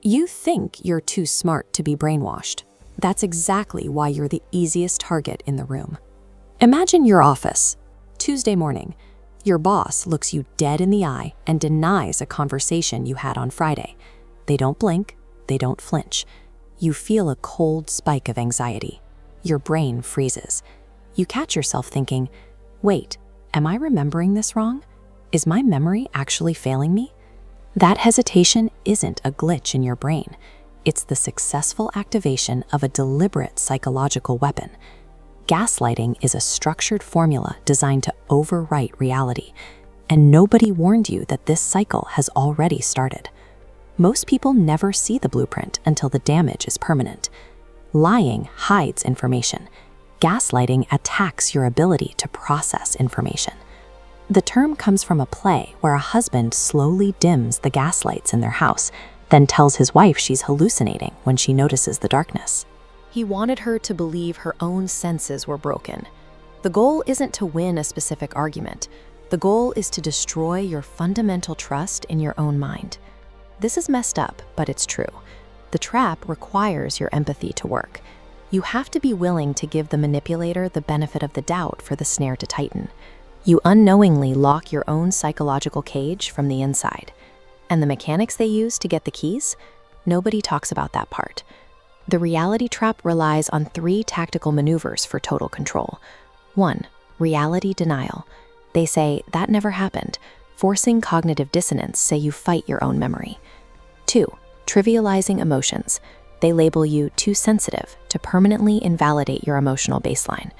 You think you're too smart to be brainwashed. That's exactly why you're the easiest target in the room. Imagine your office. Tuesday morning, your boss looks you dead in the eye and denies a conversation you had on Friday. They don't blink, they don't flinch. You feel a cold spike of anxiety. Your brain freezes. You catch yourself thinking, wait, am I remembering this wrong? Is my memory actually failing me? That hesitation isn't a glitch in your brain. It's the successful activation of a deliberate psychological weapon. Gaslighting is a structured formula designed to overwrite reality, and nobody warned you that this cycle has already started. Most people never see the blueprint until the damage is permanent. Lying hides information. Gaslighting attacks your ability to process information. The term comes from a play where a husband slowly dims the gaslights in their house, then tells his wife she's hallucinating when she notices the darkness. He wanted her to believe her own senses were broken. The goal isn't to win a specific argument. The goal is to destroy your fundamental trust in your own mind. This is messed up, but it's true. The trap requires your empathy to work. You have to be willing to give the manipulator the benefit of the doubt for the snare to tighten. You unknowingly lock your own psychological cage from the inside. And the mechanics they use to get the keys? Nobody talks about that part. The reality trap relies on 3 tactical maneuvers for total control. 1. Reality denial. They say, that never happened, forcing cognitive dissonance so you fight your own memory. 2. Trivializing emotions. They label you too sensitive to permanently invalidate your emotional baseline.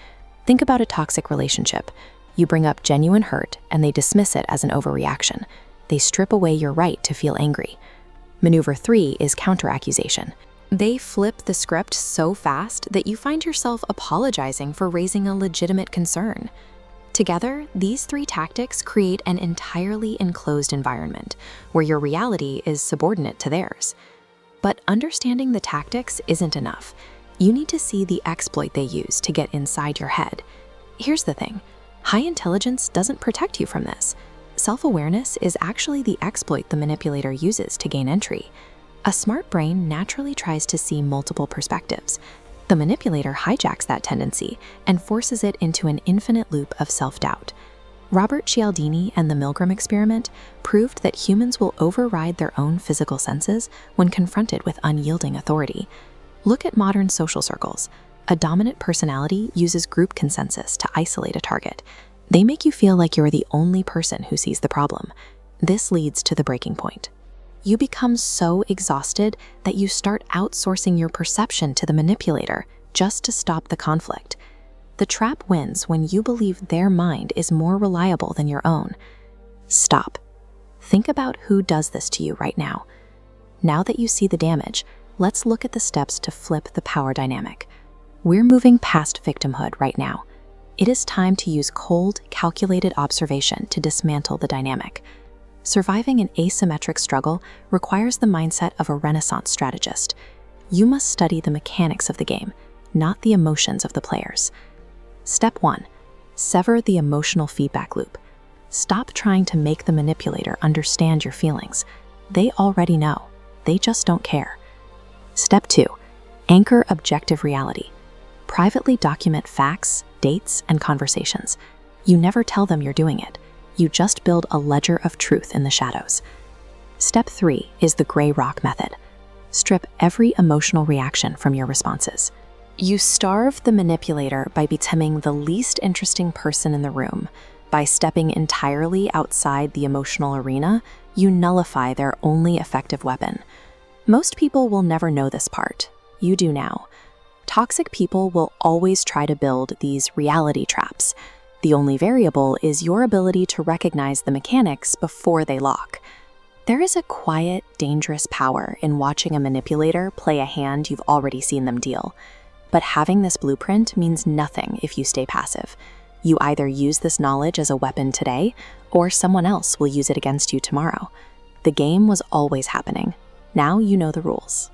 Think about a toxic relationship. You bring up genuine hurt and they dismiss it as an overreaction. They strip away your right to feel angry. Maneuver 3 is counteraccusation. They flip the script so fast that you find yourself apologizing for raising a legitimate concern. Together, these 3 tactics create an entirely enclosed environment where your reality is subordinate to theirs. But understanding the tactics isn't enough. You need to see the exploit they use to get inside your head. Here's the thing. High intelligence doesn't protect you from this. Self-awareness is actually the exploit the manipulator uses to gain entry. A smart brain naturally tries to see multiple perspectives. The manipulator hijacks that tendency and forces it into an infinite loop of self-doubt. Robert Cialdini and the Milgram experiment proved that humans will override their own physical senses when confronted with unyielding authority. Look at modern social circles. A dominant personality uses group consensus to isolate a target. They make you feel like you're the only person who sees the problem. This leads to the breaking point. You become so exhausted that you start outsourcing your perception to the manipulator just to stop the conflict. The trap wins when you believe their mind is more reliable than your own. Stop. Think about who does this to you right now. Now that you see the damage, let's look at the steps to flip the power dynamic. We're moving past victimhood right now. It is time to use cold, calculated observation to dismantle the dynamic. Surviving an asymmetric struggle requires the mindset of a Renaissance strategist. You must study the mechanics of the game, not the emotions of the players. Step 1. Sever the emotional feedback loop. Stop trying to make the manipulator understand your feelings. They already know. They just don't care. Step 2. Anchor objective reality. Privately document facts, dates, and conversations. You never tell them you're doing it. You just build a ledger of truth in the shadows. Step 3 is the gray rock method. Strip every emotional reaction from your responses. You starve the manipulator by becoming the least interesting person in the room. By stepping entirely outside the emotional arena, you nullify their only effective weapon. Most people will never know this part. You do now. Toxic people will always try to build these reality traps. The only variable is your ability to recognize the mechanics before they lock. There is a quiet, dangerous power in watching a manipulator play a hand you've already seen them deal. But having this blueprint means nothing if you stay passive. You either use this knowledge as a weapon today, or someone else will use it against you tomorrow. The game was always happening. Now you know the rules.